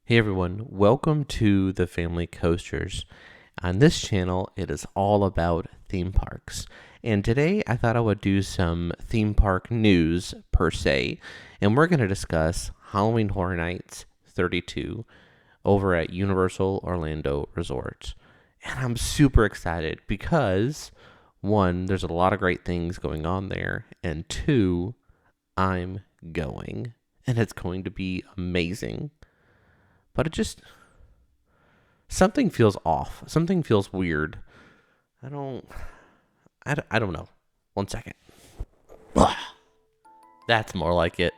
Hey everyone, welcome to the Family Coasters. On this channel, it is all about theme parks. And today I thought I would do some theme park news per se. And we're going to discuss Halloween Horror Nights 32 over at Universal Orlando Resort. And I'm super excited because, one, there's a lot of great things going on there. And two, I'm going. And it's going to be amazing. But something feels off. Something feels weird. I don't, I don't know. One second. That's more like it.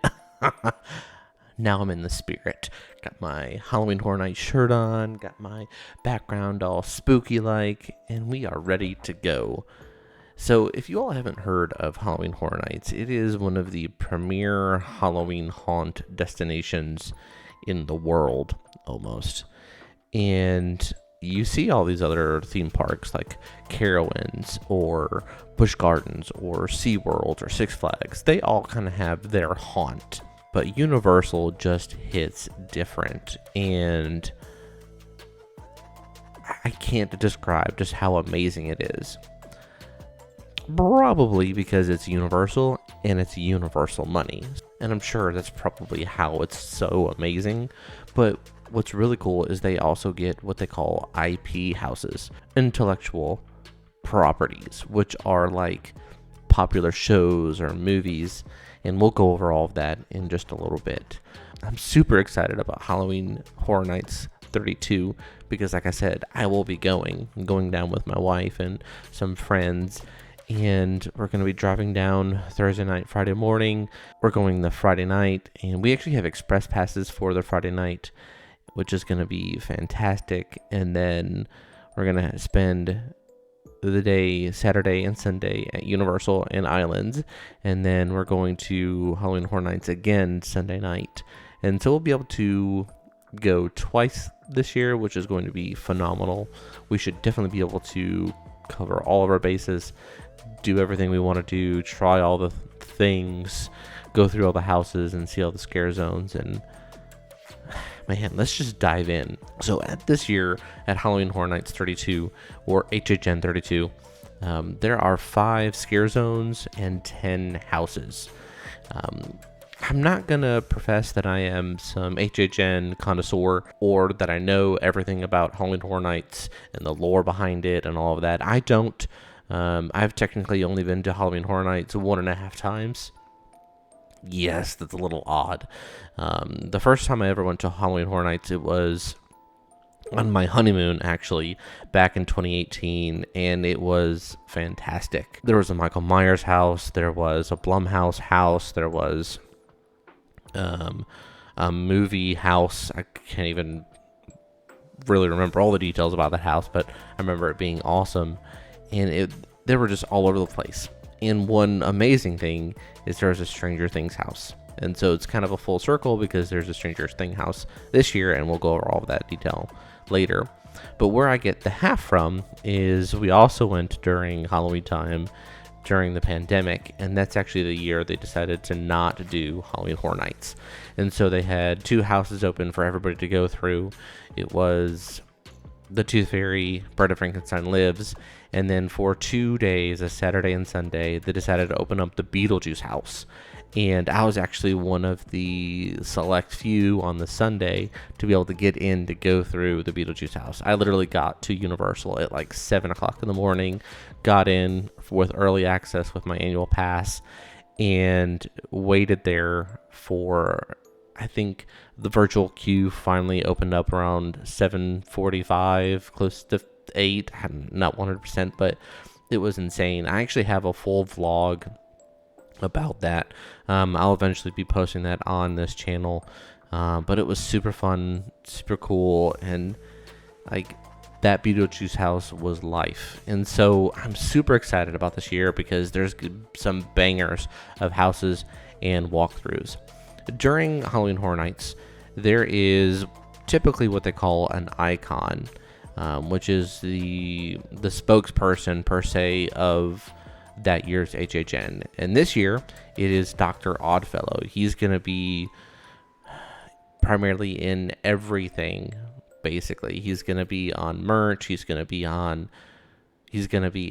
Now I'm in the spirit. Got my Halloween Horror Night shirt on, got my background all spooky like, and we are ready to go. So, if you all haven't heard of Halloween Horror Nights, it is one of the premier Halloween haunt destinations in the world, almost. And you see all these other theme parks like Carowinds or Busch Gardens or SeaWorld or Six Flags. They all kind of have their haunt, but Universal just hits different. And I can't describe just how amazing it is. Probably because it's Universal and it's Universal money. And I'm sure that's probably how it's so amazing. But what's really cool is they also get what they call IP houses, intellectual properties, which are like popular shows or movies. And we'll go over all of that in just a little bit. I'm super excited about Halloween Horror Nights 32 because, like I said, I will be going down with my wife and some friends. And we're going to be driving down Thursday night, Friday morning. We're going the Friday night, and we actually have express passes for the Friday night, which is going to be fantastic. And then we're going to spend the day Saturday and Sunday at Universal and Islands, and then we're going to Halloween Horror Nights again Sunday night. And so we'll be able to go twice this year, which is going to be phenomenal. We should definitely be able to cover all of our bases, do everything we want to do, try all the things, go through all the houses and see all the scare zones. And man, let's just dive in. So at this year at Halloween Horror Nights 32 or HHN 32, there are 5 scare zones and 10 houses. I'm not going to profess that I am some HHN connoisseur or that I know everything about Halloween Horror Nights and the lore behind it and all of that. I don't. I've technically only been to Halloween Horror Nights 1.5 times. Yes, that's a little odd. The first time I ever went to Halloween Horror Nights, it was on my honeymoon, actually, back in 2018, and it was fantastic. There was a Michael Myers house, there was a Blumhouse house, there was a movie house. I can't even really remember all the details about that house, but I remember it being awesome. And they were just all over the place. And one amazing thing is there's a Stranger Things house. And so it's kind of a full circle because there's a Stranger Things house this year, and we'll go over all of that detail later. But where I get the half from is we also went during Halloween time during the pandemic, and that's actually the year they decided to not do Halloween Horror Nights. And so they had 2 houses open for everybody to go through. It was the Tooth Fairy, Bride of Frankenstein Lives, and then for 2 days, a Saturday and Sunday, they decided to open up the Beetlejuice house. And I was actually one of the select few on the Sunday to be able to get in to go through the Beetlejuice house. I literally got to Universal at like 7 o'clock in the morning, got in with early access with my annual pass, and waited there for, I think the virtual queue finally opened up around 7:45, close to 8. I'm not 100%, but it was insane. I actually have a full vlog about that. I'll eventually be posting that on this channel. But it was super fun, super cool, and like that Beetlejuice house was life. And so I'm super excited about this year because there's some bangers of houses and walkthroughs. During Halloween Horror Nights, there is typically what they call an icon, which is the spokesperson per se of that year's HHN. And this year, it is Dr. Oddfellow. He's going to be primarily in everything. Basically, he's going to be on merch. He's going to be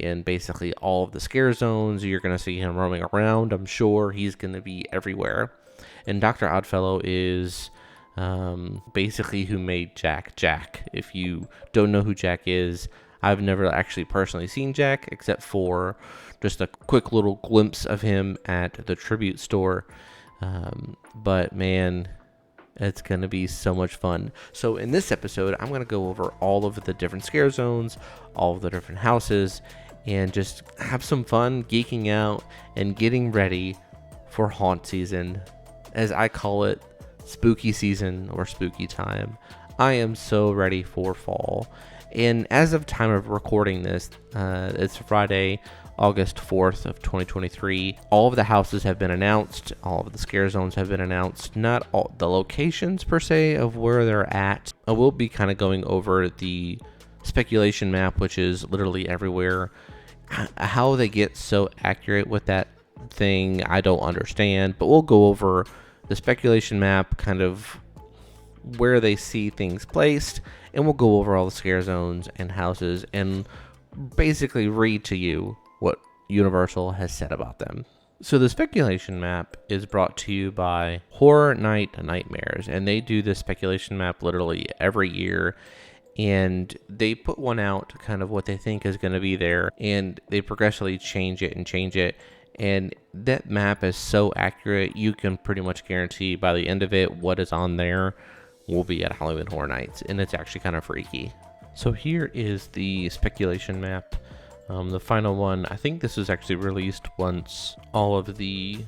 in basically all of the scare zones. You're going to see him roaming around. I'm sure he's going to be everywhere. And Dr. Oddfellow is basically who made Jack. If you don't know who Jack is, I've never actually personally seen Jack except for just a quick little glimpse of him at the tribute store. But man, it's going to be so much fun. So in this episode, I'm going to go over all of the different scare zones, all of the different houses, and just have some fun geeking out and getting ready for haunt season. As I call it, spooky season or spooky time. I am so ready for fall. And as of time of recording this, it's Friday, August 4th of 2023. All of the houses have been announced. All of the scare zones have been announced. Not all the locations per se of where they're at. I will be kind of going over the speculation map, which is literally everywhere. How they get so accurate with that thing, I don't understand. But we'll go over the speculation map, kind of where they see things placed, and we'll go over all the scare zones and houses and basically read to you what Universal has said about them. So the speculation map is brought to you by Horror Night Nightmares, and they do this speculation map literally every year, and they put one out, kind of what they think is going to be there, and they progressively change it, and that map is so accurate, you can pretty much guarantee by the end of it what is on there will be at Halloween Horror Nights, and it's actually kind of freaky. So here is the speculation map. The final one, I think this was actually released once all of the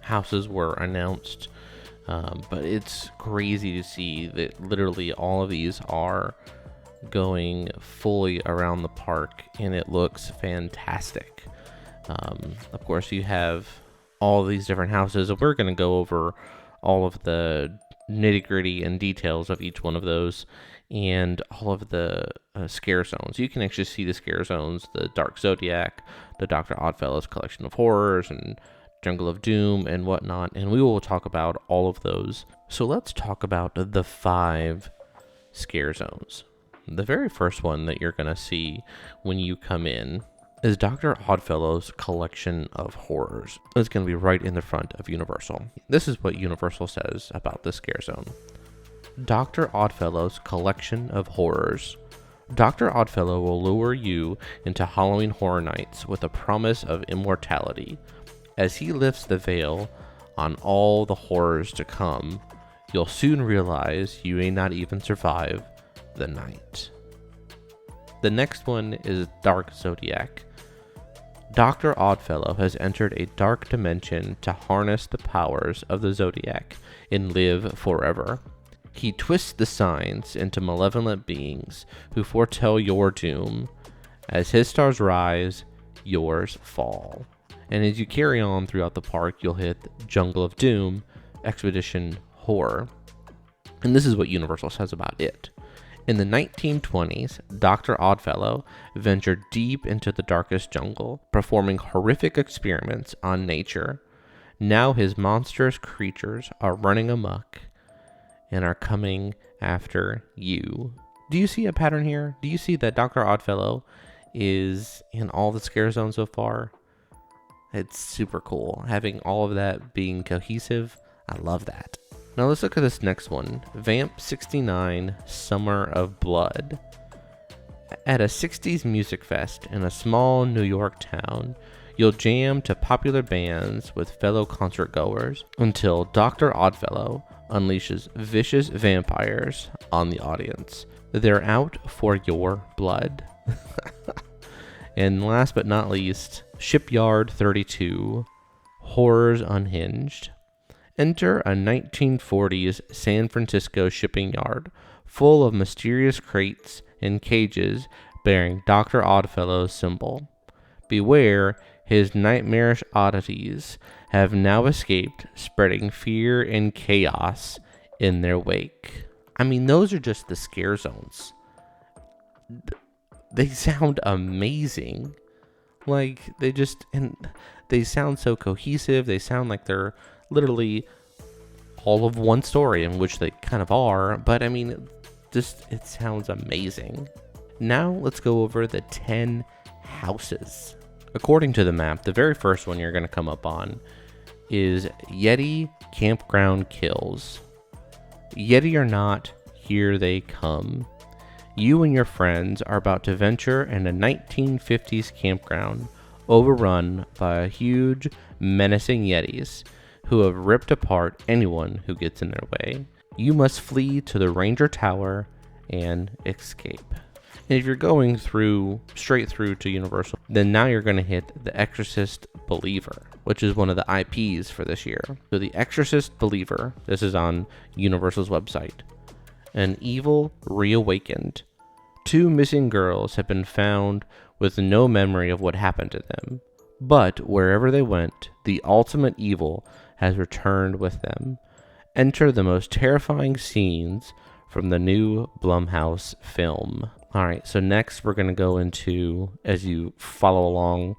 houses were announced, but it's crazy to see that literally all of these are going fully around the park, and it looks fantastic. Of course, you have all these different houses, and we're going to go over all of the nitty-gritty and details of each one of those, and all of the scare zones. You can actually see the scare zones, the Dark Zodiac, the Dr. Oddfellow's Collection of Horrors, and Jungle of Doom, and whatnot, and we will talk about all of those. So let's talk about the 5 scare zones. The very first one that you're going to see when you come in is Dr. Oddfellow's Collection of Horrors. It's going to be right in the front of Universal. This is what Universal says about this scare zone. Dr. Oddfellow's Collection of Horrors. Dr. Oddfellow will lure you into Halloween Horror Nights with a promise of immortality. As he lifts the veil on all the horrors to come, you'll soon realize you may not even survive the night. The next one is Dark Zodiac. Dr. Oddfellow has entered a dark dimension to harness the powers of the Zodiac and live forever. He twists the signs into malevolent beings who foretell your doom. As his stars rise, yours fall. And as you carry on throughout the park, you'll hit Jungle of Doom, Expedition Horror. And this is what Universal says about it. In the 1920s, Dr. Oddfellow ventured deep into the darkest jungle, performing horrific experiments on nature. Now his monstrous creatures are running amok and are coming after you. Do you see a pattern here? Do you see that Dr. Oddfellow is in all the scare zones so far? It's super cool. Having all of that being cohesive, I love that. Now let's look at this next one. Vamp 69 Summer of Blood. At a 60s music fest in a small New York town, you'll jam to popular bands with fellow concert goers until Dr. Oddfellow unleashes vicious vampires on the audience. They're out for your blood. And last but not least, Shipyard 32 Horrors Unhinged. Enter a 1940s San Francisco shipping yard full of mysterious crates and cages bearing Dr. Oddfellow's symbol. Beware, his nightmarish oddities have now escaped, spreading fear and chaos in their wake. I mean, those are just the scare zones. They sound amazing. Like, they sound so cohesive. They sound like they're literally all of one story, in which they kind of are, but I mean, it sounds amazing. Now let's go over the 10 houses. According to the map, the very first one you're going to come up on is Yeti Campground Kills. Yeti or not, here they come. You and your friends are about to venture in a 1950s campground overrun by huge, menacing Yetis who have ripped apart anyone who gets in their way. You must flee to the Ranger Tower and escape. And if you're going straight through to Universal, then now you're going to hit The Exorcist Believer, which is one of the IPs for this year. So The Exorcist Believer, this is on Universal's website. An evil reawakened. 2 missing girls have been found with no memory of what happened to them. But wherever they went, the ultimate evil has returned with them. Enter the most terrifying scenes from the new Blumhouse film. Alright, so next we're going to go into, as you follow along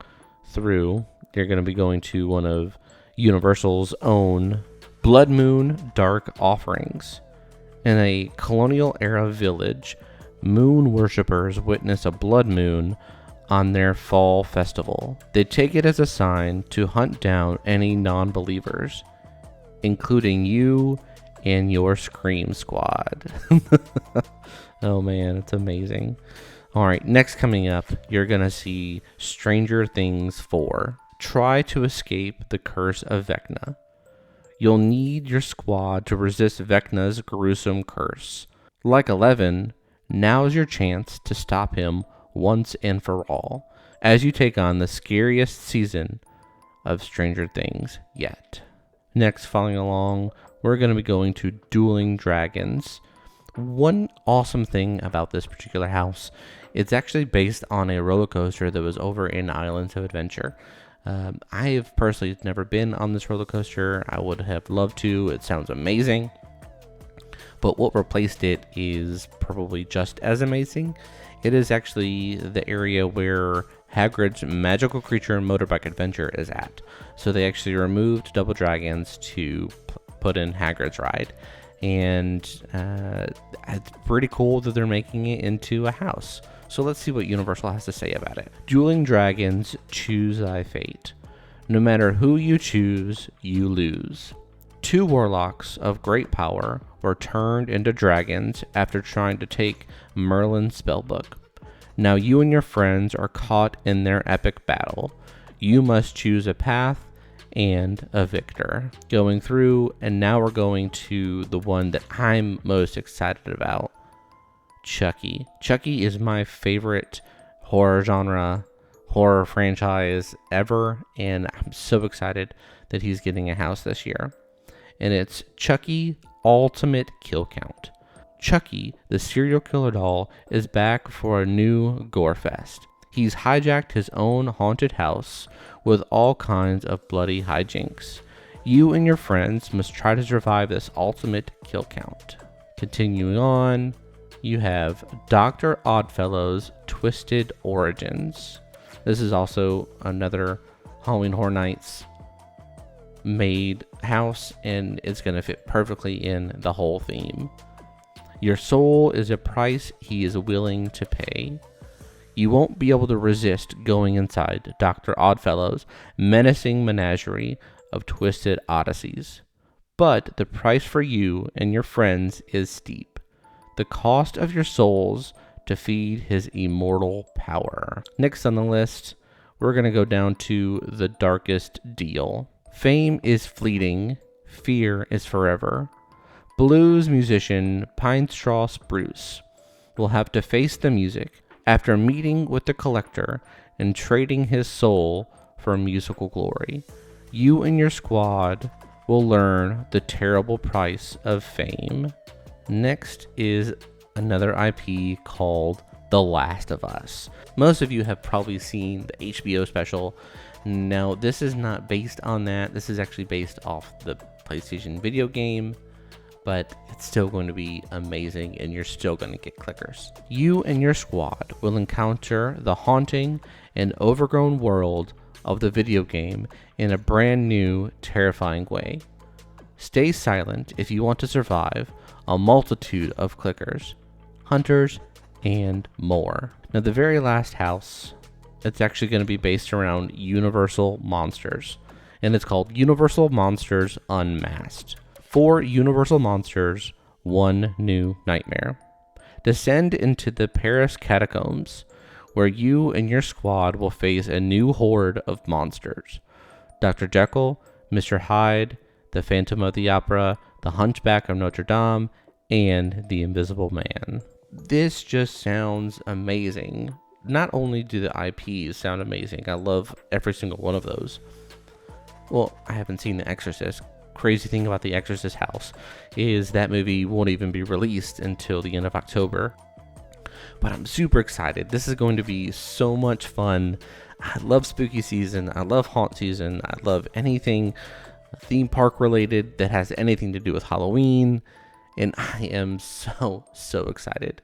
through, you're going to be going to one of Universal's own Blood Moon Dark Offerings. In a colonial era village, moon worshippers witness a blood moon on their fall festival. They take it as a sign to hunt down any non-believers, including you and your Scream Squad. Oh man, it's amazing. Alright, next coming up, you're gonna see Stranger Things 4. Try to escape the curse of Vecna. You'll need your squad to resist Vecna's gruesome curse. Like 11, now's your chance to stop him once and for all, as you take on the scariest season of Stranger Things yet. Next, following along, we're going to be going to Dueling Dragons. One awesome thing about this particular house, it's actually based on a roller coaster that was over in Islands of Adventure. I have personally never been on this roller coaster. I would have loved to. It sounds amazing. But what replaced it is probably just as amazing. It is actually the area where Hagrid's Magical Creature Motorbike Adventure is at. So they actually removed Double Dragons to put in Hagrid's ride. And it's pretty cool that they're making it into a house. So let's see what Universal has to say about it. Dueling Dragons, choose thy fate. No matter who you choose, you lose. 2 warlocks of great power were turned into dragons after trying to take Merlin's spellbook. Now you and your friends are caught in their epic battle. You must choose a path and a victor. Going through, and now we're going to the one that I'm most excited about, Chucky. Chucky is my favorite horror franchise ever, and I'm so excited that he's getting a house this year. And it's Chucky Ultimate Kill Count. Chucky, the serial killer doll, is back for a new gore fest. He's hijacked his own haunted house with all kinds of bloody hijinks. You and your friends must try to survive this ultimate kill count. Continuing on, you have Dr. Oddfellow's Twisted Origins. This is also another Halloween Horror Nights made house, and it's going to fit perfectly in the whole theme. Your soul is a price he is willing to pay. You won't be able to resist going inside Dr. Oddfellow's menacing menagerie of twisted odysseys. But the price for you and your friends is steep. The cost of your souls to feed his immortal power. Next on the list, we're going to go down to The Darkest Deal. Fame is fleeting, fear is forever. Blues musician Pine Straw Spruce will have to face the music after meeting with the collector and trading his soul for musical glory. You and your squad will learn the terrible price of fame. Next is another IP called The Last of Us. Most of you have probably seen the HBO special. Now, this is not based on that. This is actually based off the PlayStation video game, but it's still going to be amazing and you're still going to get clickers. You and your squad will encounter the haunting and overgrown world of the video game in a brand new, terrifying way. Stay silent if you want to survive a multitude of clickers, hunters, and more. Now, the very last house, it's actually going to be based around Universal Monsters, and it's called Universal Monsters Unmasked. 4 Universal Monsters, 1 new nightmare. Descend into the Paris catacombs, where you and your squad will face a new horde of monsters. Dr. Jekyll, Mr. Hyde, the Phantom of the Opera, the Hunchback of Notre Dame, and the Invisible Man. This just sounds amazing. Not only do the IPs sound amazing, I love every single one of those. Well, I haven't seen The Exorcist. Crazy thing about The Exorcist house is that movie won't even be released until the end of October. But I'm super excited. This is going to be so much fun. I love spooky season. I love haunt season. I love anything theme park related that has anything to do with Halloween. And I am so excited.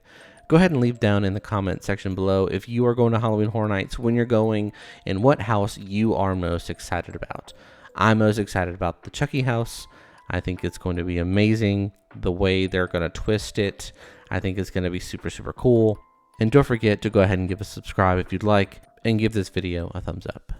Go ahead and leave down in the comment section below if you are going to Halloween Horror Nights, when you're going, and what house you are most excited about. I'm most excited about the Chucky house. I think it's going to be amazing. The way they're going to twist it, I think it's going to be super cool. And don't forget to go ahead and give us a subscribe if you'd like, and give this video a thumbs up.